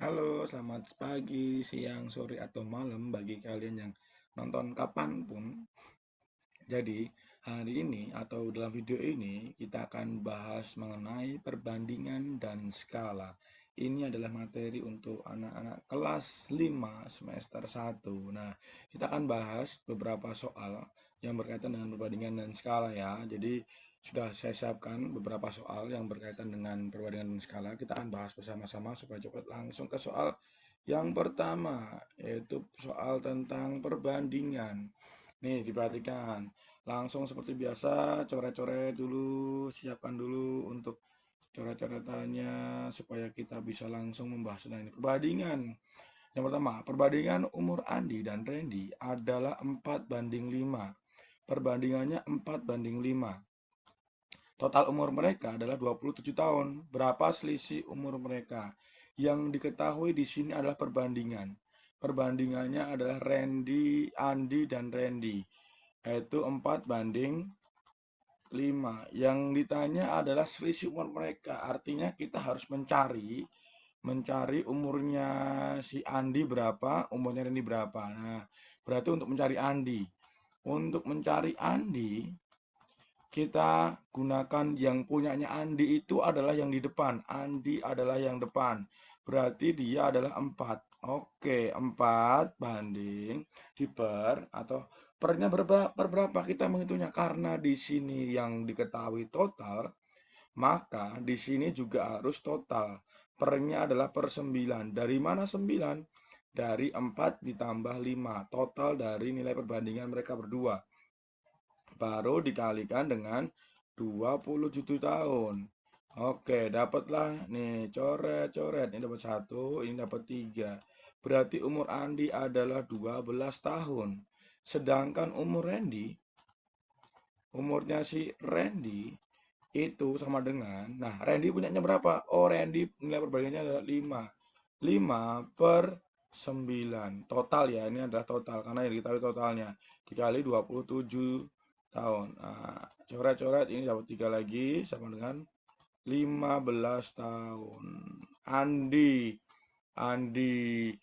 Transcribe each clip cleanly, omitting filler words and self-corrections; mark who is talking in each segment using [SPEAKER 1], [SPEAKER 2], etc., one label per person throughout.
[SPEAKER 1] Halo, selamat pagi, siang, sore, atau malam bagi kalian yang nonton kapanpun. Jadi, hari ini atau dalam video ini kita akan bahas mengenai perbandingan dan skala. Ini adalah materi untuk anak-anak kelas 5 semester 1. Nah, kita akan bahas beberapa soal yang berkaitan dengan perbandingan dan skala ya. Jadi, sudah saya siapkan beberapa soal yang berkaitan dengan perbandingan dan skala. Kita akan bahas bersama-sama supaya cepat langsung ke soal yang pertama, yaitu soal tentang perbandingan. Nih, diperhatikan. Langsung seperti biasa, coret-coret dulu, siapkan dulu untuk coret-coretannya supaya kita bisa langsung membahas tentang ini. Perbandingan. Yang pertama, perbandingan umur Andi dan Randy adalah 4:5. Perbandingannya 4:5. Total umur mereka adalah 27 tahun. Berapa selisih umur mereka? Yang diketahui di sini adalah perbandingan. Perbandingannya adalah Andi dan Randy, yaitu 4:5. Yang ditanya adalah selisih umur mereka. Artinya kita harus mencari umurnya si Andi berapa, umurnya Randy berapa. Nah, berarti untuk mencari Andi. Untuk mencari Andi, kita gunakan yang punyanya Andi itu adalah yang di depan. Andi adalah yang depan. Berarti dia adalah 4. Oke, 4 banding diper atau pernya berapa kita menghitungnya karena di sini yang diketahui total, maka di sini juga harus total. Pernya adalah per 9. Dari mana 9? Dari 4 ditambah 5. Total dari nilai perbandingan mereka berdua baru dikalikan dengan 27 tahun. Oke, dapatlah nih, coret-coret. Ini dapat 1, ini dapat 3. Berarti umur Andi adalah 12 tahun. Sedangkan umurnya si Randy itu sama dengan, nah Randy punyanya berapa? Oh, Randy nilai perbandingannya adalah 5. 5 per 9. Total ya, ini adalah total karena yang diketahui totalnya dikali 27 tahun. Nah, coret-coret ini dapat 3 lagi sama dengan 15 tahun. Andi Andi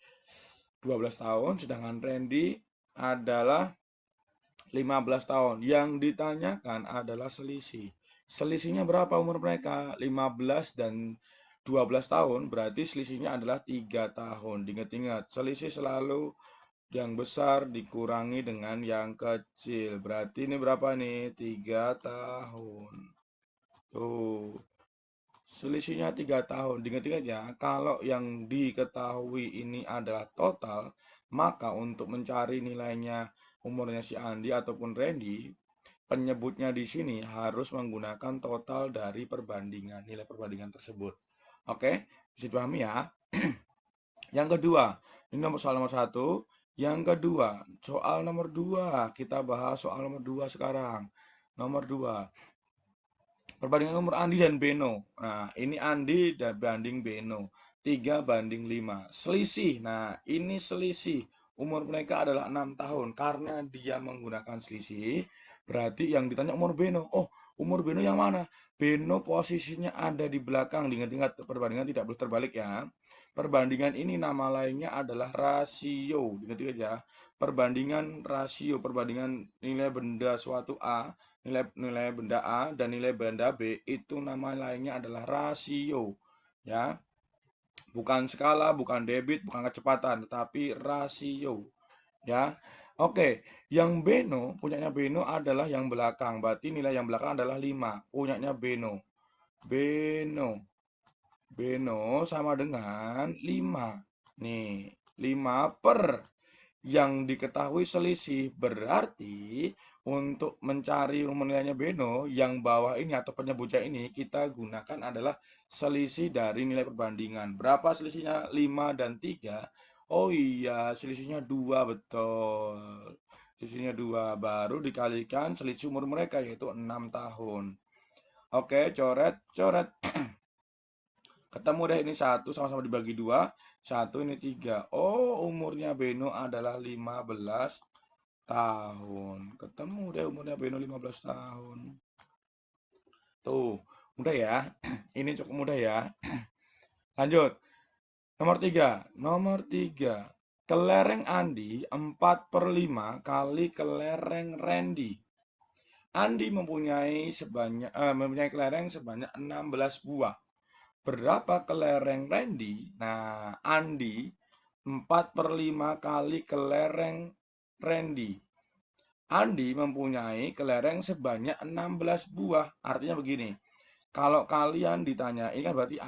[SPEAKER 1] 12 tahun, sedangkan Randy adalah 15 tahun. Yang ditanyakan adalah selisih. Selisihnya berapa umur mereka? 15 dan 12 tahun, berarti selisihnya adalah 3 tahun. Diingat-ingat, selisih selalu yang besar dikurangi dengan yang kecil. Berarti ini berapa nih? 3 tahun. Tuh, selisihnya 3 tahun. Diingat-ingat ya, kalau yang diketahui ini adalah total, maka untuk mencari nilainya umurnya si Andi ataupun Randy, penyebutnya di sini harus menggunakan total dari perbandingan, nilai perbandingan tersebut. Oke, bisa dipahami ya. Yang kedua, ini soal nomor satu. Yang kedua, soal nomor dua. Kita bahas soal nomor dua sekarang. Nomor dua, perbandingan umur Andi dan Beno. Nah, ini Andi dan banding Beno. 3:5. Selisih. Nah, ini selisih. Umur mereka adalah 6 tahun. Karena dia menggunakan selisih, berarti yang ditanya umur Beno. Oh, umur Beno yang mana? Beno posisinya ada di belakang. Ingat-ingat, perbandingan tidak boleh terbalik ya. Perbandingan ini nama lainnya adalah rasio. Ingat-ingat ya. Perbandingan rasio, perbandingan nilai benda suatu A, nilai benda A dan nilai benda B itu nama lainnya adalah rasio ya, bukan skala, bukan debit, bukan kecepatan, tetapi rasio ya. Oke, yang Beno, punyanya Beno adalah yang belakang, berarti nilai yang belakang adalah 5. Punyanya Beno, Beno Beno sama dengan 5 nih, 5 per yang diketahui selisih. Berarti untuk mencari nilainya Beno yang bawah ini atau penyebutnya ini kita gunakan adalah selisih dari nilai perbandingan. Berapa selisihnya? 5 dan 3. Oh iya, selisihnya 2, betul. Selisihnya 2 baru dikalikan selisih umur mereka yaitu 6 tahun. Oke, coret, coret. Ketemu deh, ini satu sama-sama dibagi 2. Satu ini 3. Oh, umurnya Beno adalah 15 tahun. Ketemu deh umurnya Beno 15 tahun. Tuh, mudah ya. Ini cukup mudah ya. Lanjut. Nomor tiga. Kelereng Andi 4/5 kali kelereng Randy. Andi mempunyai kelereng sebanyak 16 buah. Berapa kelereng Randy? Nah, Andi 4/5 kali kelereng Randy. Andi mempunyai kelereng sebanyak 16 buah. Artinya begini, kalau kalian ditanya, ini kan berarti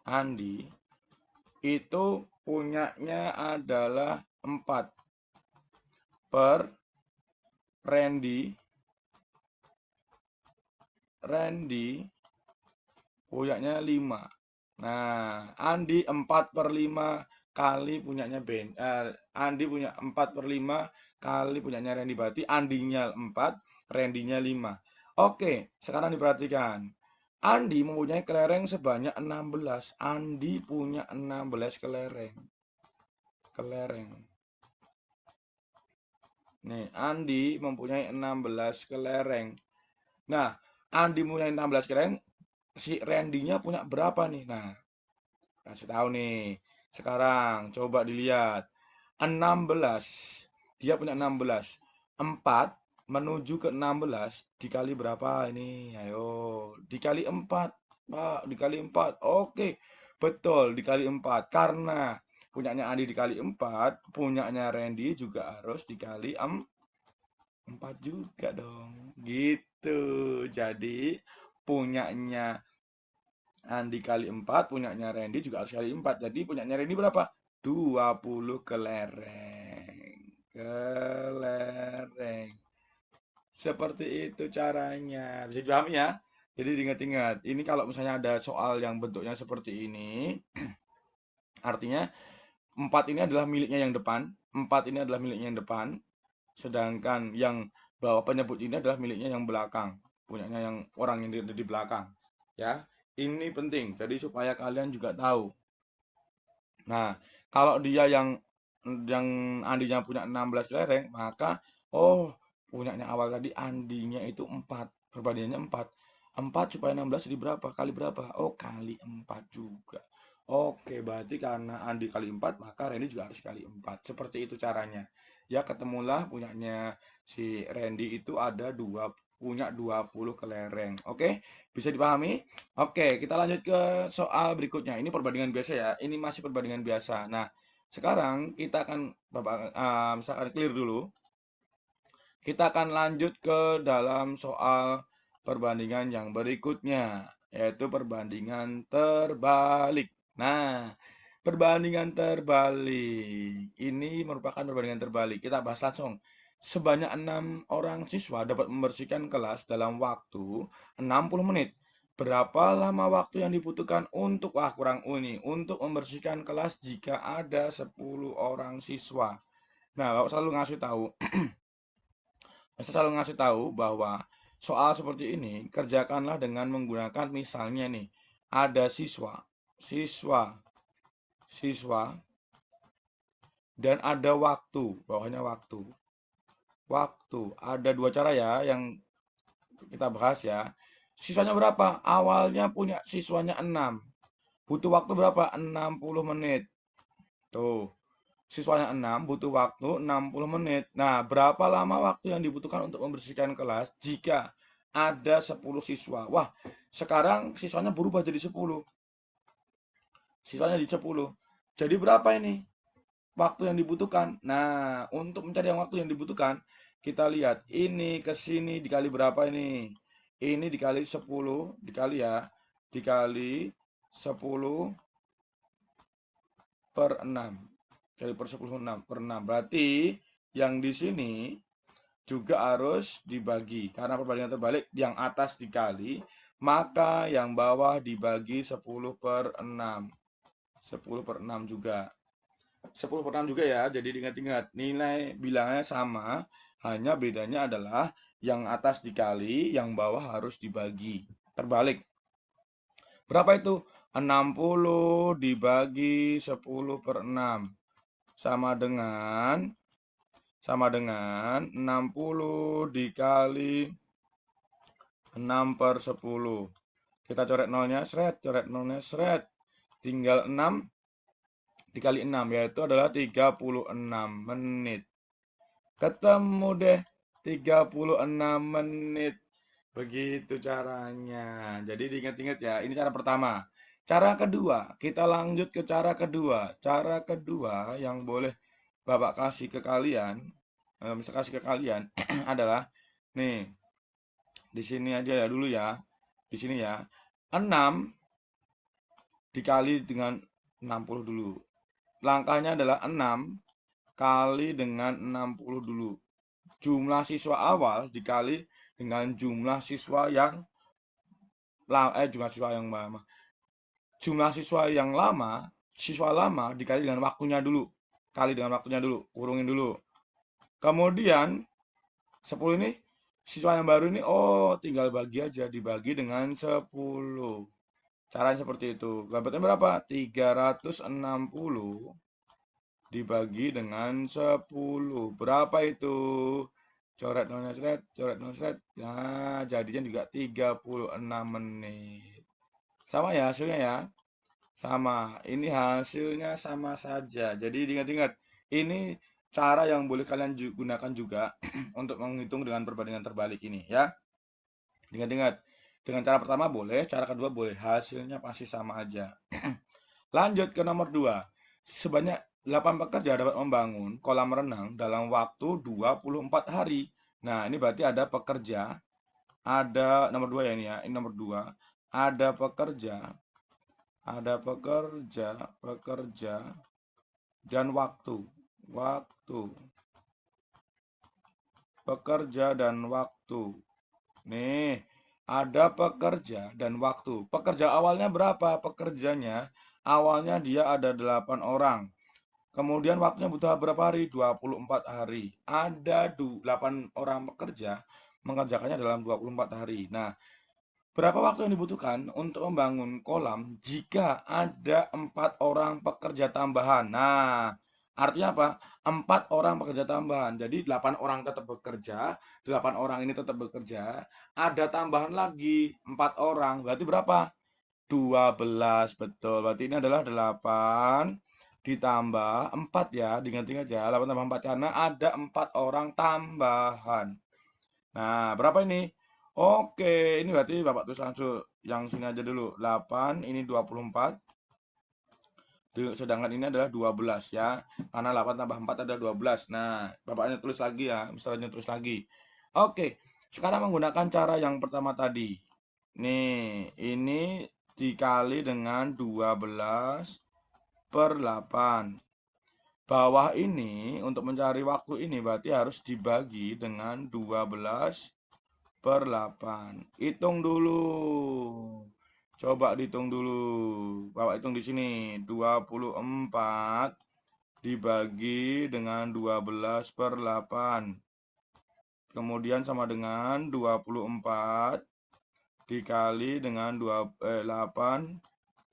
[SPEAKER 1] Andi itu punyanya adalah 4 per Randy punyanya 5. Nah, Andi 4/5 kali punyanya Andi punya 4/5 kali punyanya Randy. Berarti Andinya 4, Randy-nya 5. Oke, sekarang diperhatikan. Andi mempunyai kelereng sebanyak 16. Andi punya 16 kelereng. Nih, Andi mempunyai 16 kelereng. Nah, Andi punya 16 kelereng, si Randy-nya punya berapa nih? Nah, kasih tahu nih. Sekarang coba dilihat. 16. Dia punya 16. 4 menuju ke 16 dikali berapa ini? Ayo, dikali 4. Pak, dikali 4. Oke. Betul, dikali 4. Karena punyanya Andi dikali 4, punyanya Randy juga harus dikali 4 juga dong. Gitu. Jadi, punyanya Andi kali 4, punyanya Randy juga harus kali 4. Jadi punyanya Randy berapa? 20 kelereng. Seperti itu caranya. Bisa dipahami ya? Jadi diingat-ingat. Ini kalau misalnya ada soal yang bentuknya seperti ini, artinya 4 ini adalah miliknya yang depan. 4 ini adalah miliknya yang depan. Sedangkan yang bawah penyebut ini adalah miliknya yang belakang. Punyanya yang orang yang di belakang. Ya, ini penting. Jadi supaya kalian juga tahu. Nah, kalau dia yang Andinya punya 16 kelereng, maka oh, punyanya awal tadi Andinya itu 4. Perbandingannya 4. 4 supaya 16 jadi berapa? Kali berapa? Oh, kali 4 juga. Oke, berarti karena Andi kali 4, maka Randy juga harus kali 4. Seperti itu caranya. Ya, ketemulah punyanya si Randy itu ada punya 20 kelereng. Oke, bisa dipahami? Oke, kita lanjut ke soal berikutnya. Ini perbandingan biasa ya. Ini masih perbandingan biasa. Nah, sekarang kita akan misalkan clear dulu. Kita akan lanjut ke dalam soal perbandingan yang berikutnya, yaitu perbandingan terbalik. Nah, perbandingan terbalik ini merupakan perbandingan terbalik. Kita bahas langsung. Sebanyak 6 orang siswa dapat membersihkan kelas dalam waktu 60 menit. Berapa lama waktu yang dibutuhkan untuk untuk membersihkan kelas jika ada 10 orang siswa? Nah, Bapak selalu ngasih tahu bahwa soal seperti ini kerjakanlah dengan menggunakan misalnya nih, ada siswa dan ada waktu, bawahnya waktu. Ada dua cara ya yang kita bahas ya. Siswanya berapa? Awalnya punya siswanya 6. Butuh waktu berapa? 60 menit. Tuh. Siswanya 6, butuh waktu 60 menit. Nah, berapa lama waktu yang dibutuhkan untuk membersihkan kelas jika ada 10 siswa? Wah, sekarang siswanya berubah jadi 10. Siswanya jadi 10. Jadi berapa ini waktu yang dibutuhkan? Nah, untuk mencari yang waktu yang dibutuhkan, kita lihat ini ke sini dikali berapa ini? Ini dikali 10, dikali ya, dikali 10 per 6. Kali per 10 per 6. Berarti yang di sini juga harus dibagi. Karena perbandingan terbalik, yang atas dikali, maka yang bawah dibagi 10 per 6. 10 per 6 juga. 10 per 6 juga ya, jadi ingat-ingat. Nilai bilangnya sama, hanya bedanya adalah yang atas dikali, yang bawah harus dibagi. Terbalik. Berapa itu? 60 dibagi 10 per 6. Sama dengan 60 dikali 6 per 10. Kita coret nolnya, seret. tinggal 6 dikali 6, yaitu adalah 36 menit. Ketemu deh 36 menit. Begitu caranya. Jadi diingat-ingat ya, ini cara pertama. Cara kedua, kita lanjut ke cara kedua. Cara kedua yang boleh Bapak kasih ke kalian, bisa kasih ke kalian adalah nih, di sini aja ya dulu ya. Di sini ya. 6 dikali dengan 60 dulu. Langkahnya adalah 6 kali dengan 60 dulu. Jumlah siswa awal dikali dengan jumlah siswa yang jumlah siswa yang lama, siswa lama dikali dengan waktunya dulu. Kali dengan waktunya dulu, kurungin dulu. Kemudian 10 ini siswa yang baru ini tinggal bagi aja, dibagi dengan 10. Caranya seperti itu. Dapatnya berapa? 360 dibagi dengan 10. Berapa itu? Coret nolnya coret, coret nol coret. Nah, jadinya juga 36 menit. Sama ya hasilnya ya? Sama. Ini hasilnya sama saja. Jadi ingat-ingat, ini cara yang boleh kalian gunakan juga untuk menghitung dengan perbandingan terbalik ini ya. Ingat-ingat, dengan cara pertama boleh, cara kedua boleh. Hasilnya pasti sama aja. Lanjut ke nomor 2. Sebanyak 8 pekerja dapat membangun kolam renang dalam waktu 24 hari. Nah, ini berarti ada pekerja, ada nomor 2 ya ini ya. Ini nomor 2. Ada pekerja, pekerja dan waktu. Pekerja dan waktu. Nih, ada pekerja dan waktu. Pekerja awalnya berapa? Pekerjanya awalnya dia ada 8 orang. Kemudian waktunya butuh berapa hari? 24 hari. Ada 8 orang pekerja mengerjakannya dalam 24 hari. Nah, berapa waktu yang dibutuhkan untuk membangun kolam jika ada 4 orang pekerja tambahan? Nah, artinya apa? 4 orang pekerja tambahan. Jadi 8 orang tetap bekerja, 8 orang ini tetap bekerja, ada tambahan lagi 4 orang. Berarti berapa? 12, betul. Berarti ini adalah 8 ditambah 4 ya. Diingat-ingat ya, 8 tambah 4 karena ada 4 orang tambahan. Nah, berapa ini? Oke, ini berarti Bapak tulis langsung yang sini aja dulu. 8, ini 24. Sedangkan ini adalah 12 ya. Karena 8 tambah 4 adalah 12. Nah, Bapaknya tulis lagi ya, misalnya tulis lagi. Oke, sekarang menggunakan cara yang pertama tadi. Nih, ini dikali dengan 12 per 8. Bawah ini untuk mencari waktu ini berarti harus dibagi dengan 12 per 8. Hitung dulu. Coba dihitung dulu. Bapak hitung di sini. 24 dibagi dengan 12 per 8. Kemudian sama dengan 24 dikali dengan 8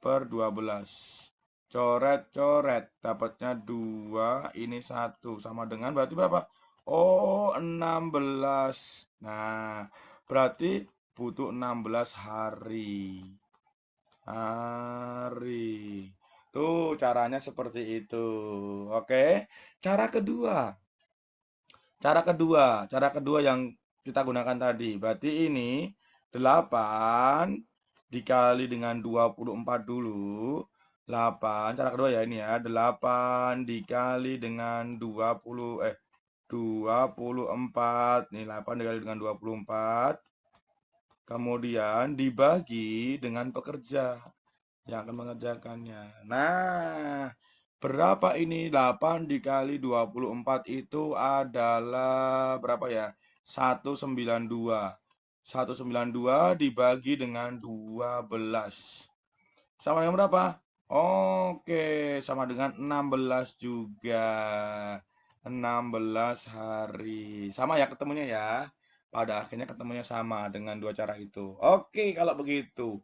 [SPEAKER 1] per 12. Coret-coret. Dapatnya 2, ini 1. Sama dengan berarti berapa? 16. Nah, berarti butuh 16 hari. Tuh, caranya seperti itu. Oke. Cara kedua. Cara kedua yang kita gunakan tadi. Berarti ini 8 dikali dengan 24 dulu. 8, cara kedua ya ini ya. 8 dikali dengan 24. Nih 8 dikali dengan 24. Kemudian dibagi dengan pekerja yang akan mengerjakannya. Nah, berapa ini? 8 dikali 24 itu adalah berapa ya? 192. 192 dibagi dengan 12. Sama dengan berapa? Oke, sama dengan 16 juga. 16 hari. Sama ya ketemunya ya. Pada akhirnya ketemunya sama dengan dua cara itu. Oke, kalau begitu.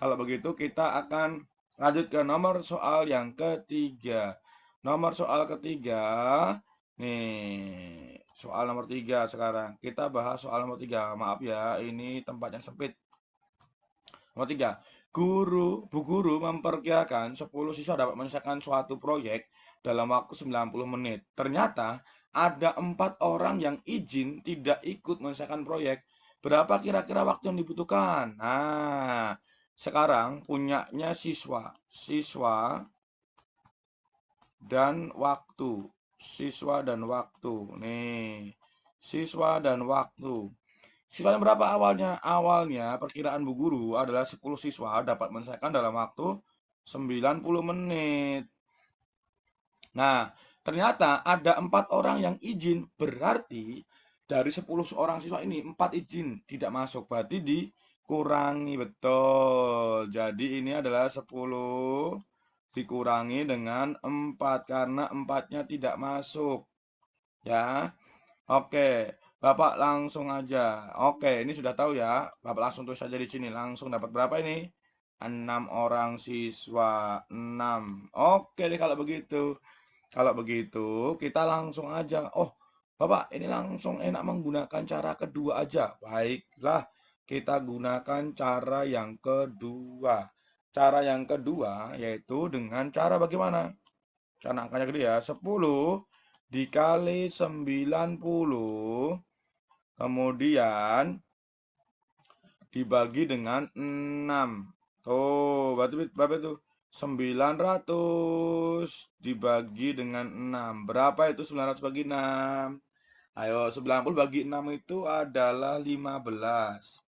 [SPEAKER 1] Kalau begitu kita akan lanjut ke nomor soal yang ketiga. Nomor soal ketiga. Nih, soal nomor 3 sekarang. Kita bahas soal nomor 3. Maaf ya, ini tempatnya sempit. Nomor 3. Bu guru memperkirakan 10 siswa dapat menyelesaikan suatu proyek dalam waktu 90 menit. Ternyata ada 4 orang yang izin tidak ikut menyelesaikan proyek. Berapa kira-kira waktu yang dibutuhkan? Nah, sekarang punyanya siswa. Siswa dan waktu. Siswa dan waktu. Nih, siswa dan waktu. Siswanya berapa awalnya? Awalnya perkiraan Bu Guru adalah 10 siswa dapat menyelesaikan dalam waktu 90 menit. Nah, ternyata ada 4 orang yang izin. Berarti dari 10 orang siswa ini 4 izin tidak masuk. Berarti dikurangi, betul. Jadi ini adalah 10 dikurangi dengan 4 karena 4-nya tidak masuk. Ya. Oke, Bapak langsung aja. Oke, ini sudah tahu ya. Bapak langsung tulis saja di sini. Langsung dapat berapa ini? 6 orang siswa. 6. Oke deh kalau begitu. Kalau begitu, kita langsung aja. Oh, Bapak, ini langsung enak menggunakan cara kedua aja. Baiklah, kita gunakan cara yang kedua. Cara yang kedua yaitu dengan cara bagaimana? Cara angkanya gede ya. 10 dikali 90 kemudian dibagi dengan 6. Oh, berarti berapa itu? 900 dibagi dengan 6. Berapa itu 900 bagi 6? Ayo, 90 bagi 6 itu adalah 15.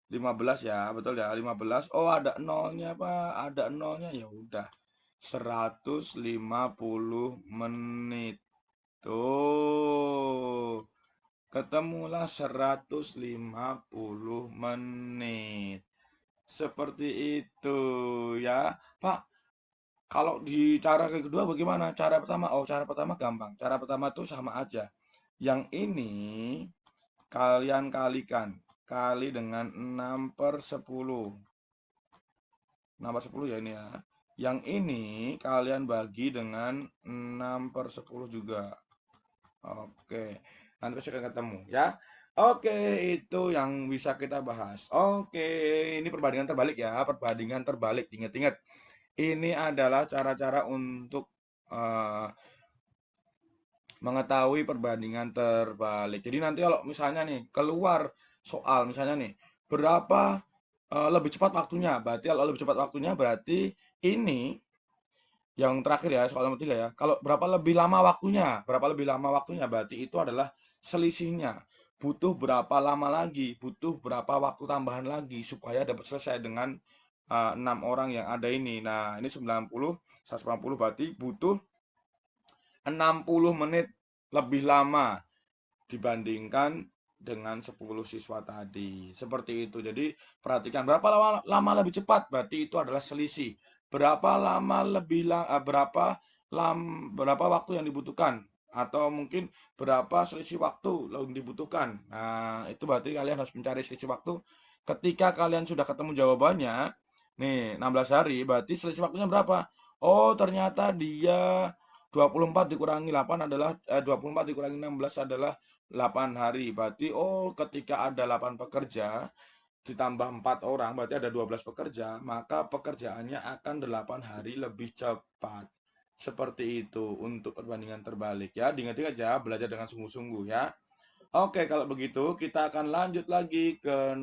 [SPEAKER 1] 15 ya, betul ya, 15. Oh, ada nolnya, Pak. Ada nolnya, ya udah. 150 menit. Tuh. Ketemulah 150 menit. Seperti itu ya. Pak, kalau di cara kedua bagaimana? Cara pertama, oh cara pertama gampang. Cara pertama tuh sama aja. Yang ini kalian kalikan. Kali dengan 6/10. 6/10 ya ini ya. Yang ini kalian bagi dengan 6/10 juga. Oke, nanti pasti akan ketemu ya. Oke, itu yang bisa kita bahas. Oke, ini perbandingan terbalik ya, perbandingan terbalik. Ingat-ingat, ini adalah cara-cara untuk eh, mengetahui perbandingan terbalik. Jadi nanti kalau misalnya nih keluar soal misalnya nih berapa lebih cepat waktunya, berarti kalau lebih cepat waktunya berarti ini yang terakhir ya, soal nomor 3 ya. Kalau berapa lebih lama waktunya? Berapa lebih lama waktunya? Berarti itu adalah selisihnya. Butuh berapa lama lagi? Butuh berapa waktu tambahan lagi supaya dapat selesai dengan 6 orang yang ada ini. Nah, ini 90, 190 berarti butuh 60 menit lebih lama dibandingkan dengan 10 siswa tadi. Seperti itu. Jadi perhatikan berapa lama lebih cepat, berarti itu adalah selisih. Berapa lama lebih berapa waktu yang dibutuhkan atau mungkin berapa selisih waktu yang dibutuhkan. Nah, itu berarti kalian harus mencari selisih waktu ketika kalian sudah ketemu jawabannya. Nih, 16 hari berarti selisih waktunya berapa? Oh, ternyata dia 24 dikurangi 8 adalah 24 dikurangi 16 adalah 8 hari. Berarti oh ketika ada 8 pekerja ditambah 4 orang berarti ada 12 pekerja, maka pekerjaannya akan 8 hari lebih cepat. Seperti itu untuk perbandingan terbalik ya. Diingat-ingat ya, belajar dengan sungguh-sungguh ya. Oke, kalau begitu kita akan lanjut lagi ke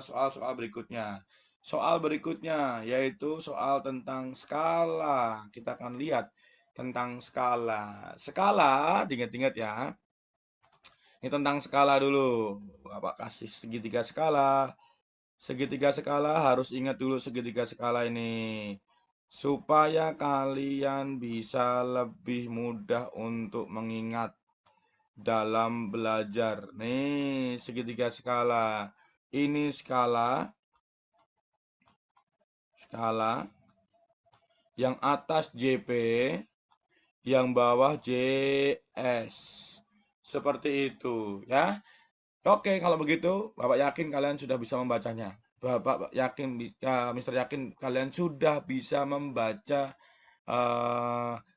[SPEAKER 1] soal-soal berikutnya. Soal berikutnya yaitu soal tentang skala. Kita akan lihat tentang skala. Skala, diingat-ingat ya. Ini tentang skala dulu. Bapak kasih segitiga skala. Segitiga skala harus ingat dulu segitiga skala ini. Supaya kalian bisa lebih mudah untuk mengingat dalam belajar. Nih, segitiga skala. Ini skala yang atas JP, yang bawah JS. Seperti itu, ya. Oke, kalau begitu, Bapak yakin kalian sudah bisa membacanya. Bapak yakin, Mister yakin kalian sudah bisa membaca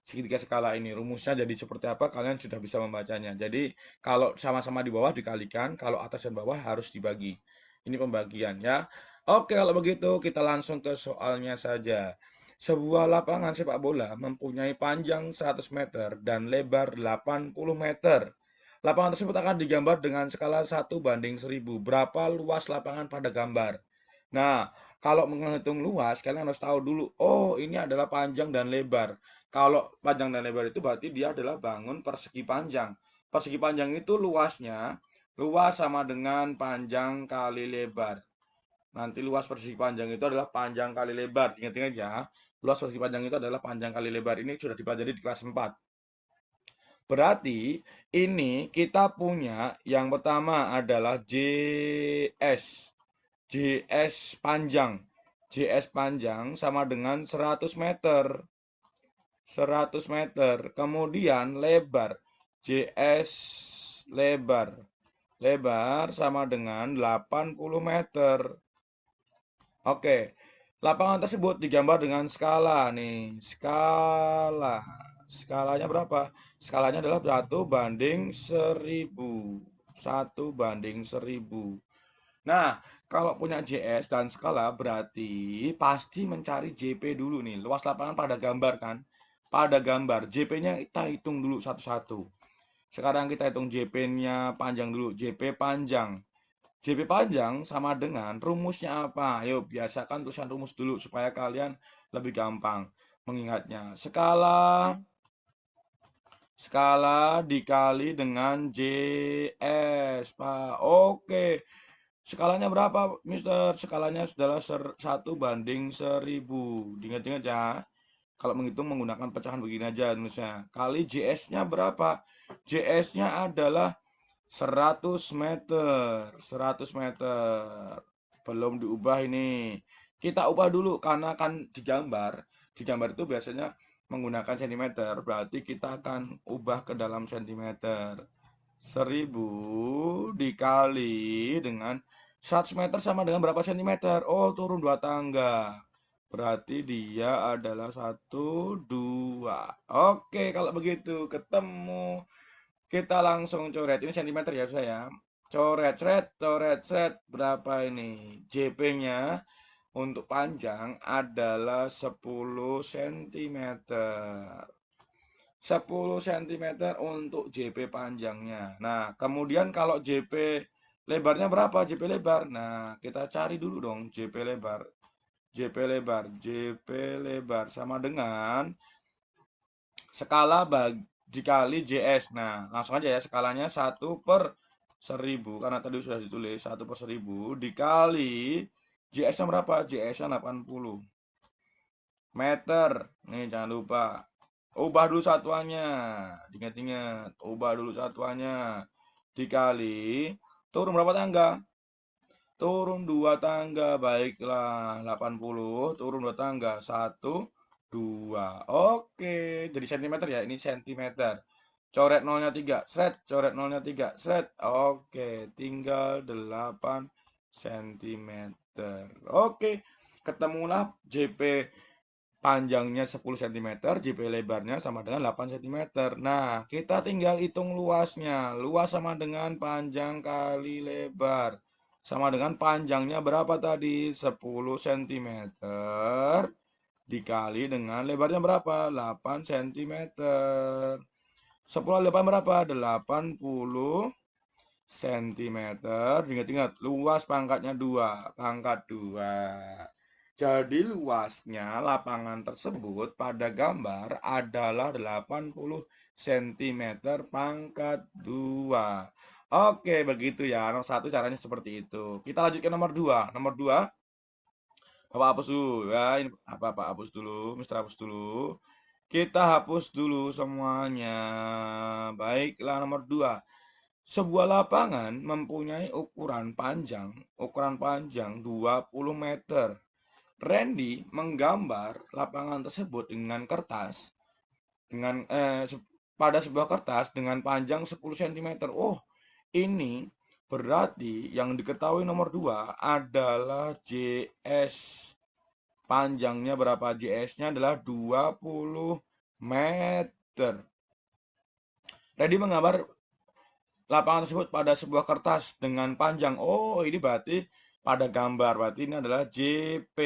[SPEAKER 1] segitiga skala ini. Rumusnya jadi seperti apa, kalian sudah bisa membacanya. Jadi, kalau sama-sama di bawah dikalikan, kalau atas dan bawah harus dibagi. Ini pembagian ya. Oke, kalau begitu kita langsung ke soalnya saja. Sebuah lapangan sepak bola mempunyai panjang 100 meter dan lebar 80 meter. Lapangan tersebut akan digambar dengan skala 1:1000. Berapa luas lapangan pada gambar? Nah, kalau menghitung luas, kalian harus tahu dulu, oh ini adalah panjang dan lebar. Kalau panjang dan lebar itu berarti dia adalah bangun persegi panjang. Persegi panjang itu luasnya, luas sama dengan panjang kali lebar. Nanti luas persegi panjang itu adalah panjang kali lebar. Ingat-ingat ya, luas persegi panjang itu adalah panjang kali lebar. Ini sudah dipelajari di kelas 4. Berarti ini kita punya yang pertama adalah JS. JS panjang. JS panjang sama dengan 100 meter. 100 meter. Kemudian lebar. JS lebar. Lebar sama dengan 80 meter. Oke, lapangan tersebut digambar dengan skala nih. Skala. Skalanya berapa? Skalanya adalah 1:1000. 1:1000. Nah, kalau punya JS dan skala berarti pasti mencari JP dulu nih. Luas lapangan pada gambar kan? Pada gambar. JP-nya kita hitung dulu satu-satu. Sekarang kita hitung JP-nya panjang dulu. JP panjang. JP panjang sama dengan rumusnya apa? Ayo biasakan tulisan rumus dulu supaya kalian lebih gampang mengingatnya. Skala dikali dengan JS, Pak. Oke. Skalanya berapa, Mister? Skalanya adalah 1:1000. Diingat-ingat ya. Kalau menghitung menggunakan pecahan begini aja nulisnya. Kali JS-nya berapa? JS-nya adalah 100 meter. 100 meter. Belum diubah ini. Kita ubah dulu karena kan digambar. Digambar itu biasanya menggunakan sentimeter. Berarti kita akan ubah ke dalam sentimeter. 1000 dikali dengan 100 meter sama dengan berapa sentimeter? Oh, turun 2 tangga. Berarti dia adalah 1, 2. Oke, kalau begitu ketemu. Kita langsung coret. Ini sentimeter ya saya. Coret, seret, coret, seret. Berapa ini? JP-nya untuk panjang adalah 10 cm. 10 cm untuk JP panjangnya. Nah, kemudian kalau JP lebarnya berapa? JP lebar. Nah, kita cari dulu dong JP lebar. JP lebar, JP lebar sama dengan skala dikali JS. Nah, langsung aja ya, skalanya 1/1000 karena tadi sudah ditulis 1/1000 dikali JS-nya berapa? JS-nya 80 meter. Nih, jangan lupa. Ubah dulu satuannya. Ingat-ingat, ubah dulu satuannya. Dikali turun berapa tangga? Turun 2 tangga. Baiklah, 80 turun 2 tangga. 1, 2. Oke, jadi sentimeter ya. Ini sentimeter. Coret nolnya 3. Sret, coret nolnya 3. Sret. Oke, tinggal 8 cm. Oke, ketemulah JP panjangnya 10 cm, JP lebarnya sama dengan 8 cm. Nah, kita tinggal hitung luasnya. Luas sama dengan panjang kali lebar. Sama dengan panjangnya berapa tadi? 10 cm dikali dengan lebarnya berapa? 8 cm. 10 kali 8 berapa? 80 cm. Ingat-ingat, luas pangkatnya 2. Pangkat 2. Jadi luasnya lapangan tersebut pada gambar adalah 80 cm pangkat 2. Oke, begitu ya. Nomor 1 caranya seperti itu. Kita lanjut ke nomor 2. Nomor 2, Bapak hapus dulu ya. Ini apa hapus dulu, Mister hapus dulu. Kita hapus dulu semuanya. Baiklah, nomor 2. Sebuah lapangan mempunyai ukuran panjang 20 meter. Randy menggambar lapangan tersebut dengan kertas dengan pada sebuah kertas dengan panjang 10 cm. Oh, ini berarti yang diketahui nomor 2 adalah JS. Panjangnya berapa? JS-nya adalah 20 meter. Randy menggambar lapangan tersebut pada sebuah kertas dengan panjang. Oh, ini berarti pada gambar. Berarti ini adalah JP.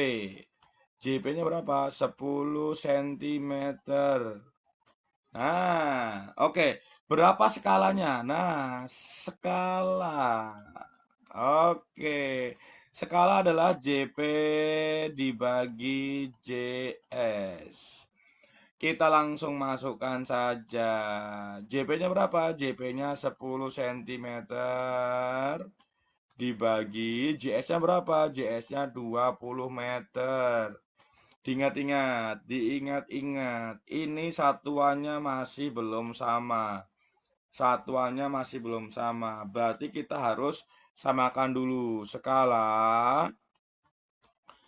[SPEAKER 1] JP-nya berapa? 10 cm. Nah, oke. Berapa skalanya? Nah, skala. Oke. Skala adalah JP dibagi JS. Kita langsung masukkan saja. JP-nya berapa? JP-nya 10 cm dibagi JS-nya berapa? JS-nya 20 meter. Diingat-ingat. Ini satuannya masih belum sama. Satuannya masih belum sama. Berarti kita harus samakan dulu. Skala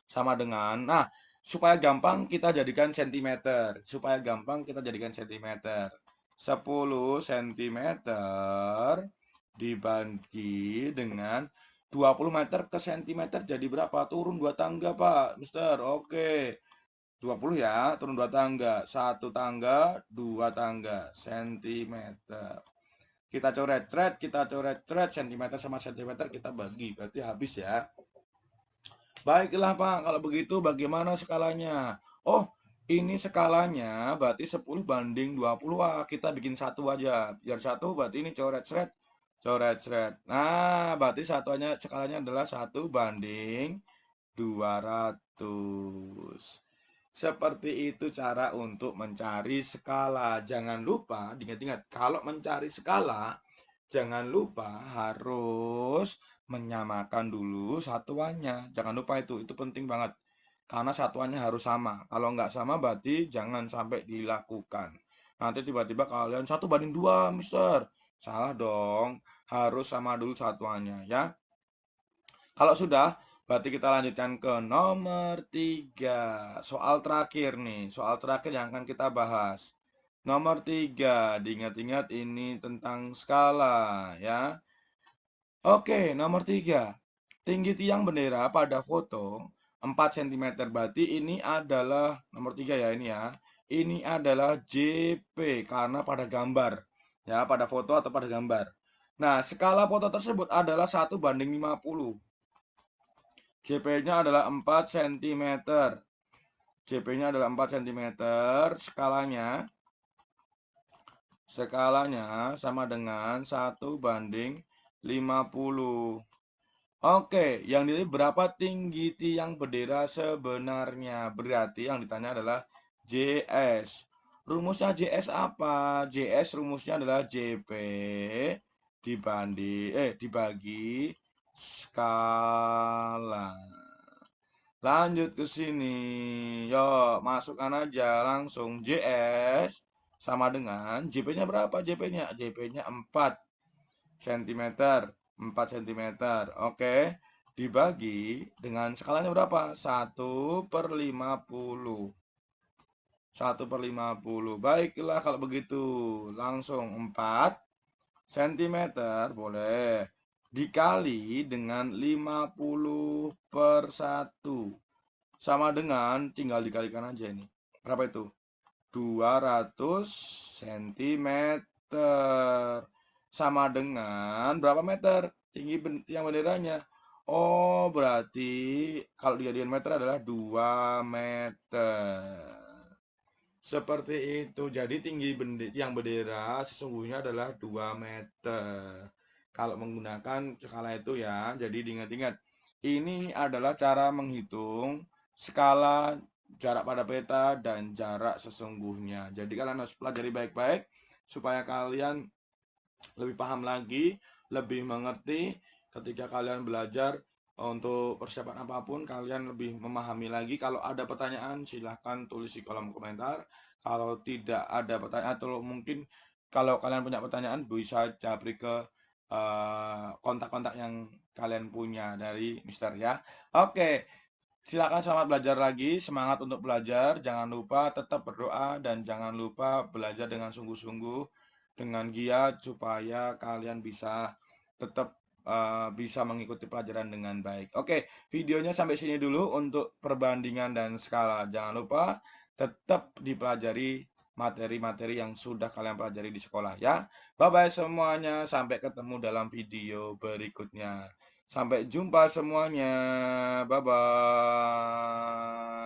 [SPEAKER 1] sama dengan, nah, supaya gampang kita jadikan cm. Supaya gampang kita jadikan cm. 10 cm dibagi dengan 20 meter ke cm jadi berapa? Turun 2 tangga, Pak. Mister. Oke. 20 ya, turun 2 tangga. 1 tangga, 2 tangga. Centimeter. Kita coret-coret, centimeter sama centimeter kita bagi. Berarti habis ya. Baiklah Pak, kalau begitu bagaimana skalanya? Oh, ini skalanya berarti 10 banding 20. Wah, kita bikin satu aja. Biar satu berarti ini coret-coret. Coret-coret. Nah, berarti satuannya skalanya adalah 1 banding 200. Seperti itu cara untuk mencari skala. Jangan lupa, ingat-ingat, kalau mencari skala, jangan lupa harus menyamakan dulu satuannya. Jangan lupa itu penting banget. Karena satuannya harus sama. Kalau nggak sama berarti jangan sampai dilakukan. Nanti tiba-tiba kalian 1 banding 2, Mister. Salah dong. Harus sama dulu satuannya ya. Kalau sudah, berarti kita lanjutkan ke nomor 3. Soal terakhir nih, soal terakhir yang akan kita bahas. Nomor 3, diingat-ingat ini tentang skala ya. Oke, nomor 3. Tinggi tiang bendera pada foto 4 cm. Berarti ini adalah nomor 3 ya ini ya. Ini adalah JP karena pada gambar. Ya, pada foto atau pada gambar. Nah, skala foto tersebut adalah 1 banding 50. JP-nya adalah 4 cm. JP-nya adalah 4 cm. Skalanya sama dengan 1 banding 50. Oke, yang dilihat berapa tinggi tiang bendera sebenarnya? Berarti yang ditanya adalah JS. Rumusnya JS apa? JS rumusnya adalah JP dibagi skala. Lanjut ke sini. Yuk, masukkan aja langsung JS sama dengan JP-nya berapa? JP-nya 4 cm. 4 cm. Oke. Dibagi dengan skalanya berapa? 1/50. 1/50. Baiklah kalau begitu. Langsung 4 cm boleh dikali dengan 50/1 sama dengan, tinggal dikalikan aja ini. Berapa itu? 200 cm sama dengan berapa meter tinggi tiang benderanya? Oh, berarti kalau dijadikan meter adalah 2 meter. Seperti itu. Jadi tinggi tiang bendera sesungguhnya adalah 2 meter. Kalau menggunakan skala itu ya. Jadi diingat-ingat. Ini adalah cara menghitung skala jarak pada peta dan jarak sesungguhnya. Jadi kalian harus pelajari baik-baik supaya kalian lebih paham lagi, lebih mengerti ketika kalian belajar untuk persiapan apapun, kalian lebih memahami lagi. Kalau ada pertanyaan, silahkan tulis di kolom komentar. Kalau tidak ada pertanyaan, atau mungkin kalau kalian punya pertanyaan, bisa japri ke kontak-kontak yang kalian punya dari Mister ya. Oke, silakan selamat belajar lagi, semangat untuk belajar. Jangan lupa tetap berdoa dan jangan lupa belajar dengan sungguh-sungguh, dengan giat supaya kalian bisa tetap bisa mengikuti pelajaran dengan baik. Oke, videonya sampai sini dulu untuk perbandingan dan skala. Jangan lupa tetap dipelajari materi-materi yang sudah kalian pelajari di sekolah ya. Bye bye semuanya, sampai ketemu dalam video berikutnya. Sampai jumpa semuanya. Bye-bye.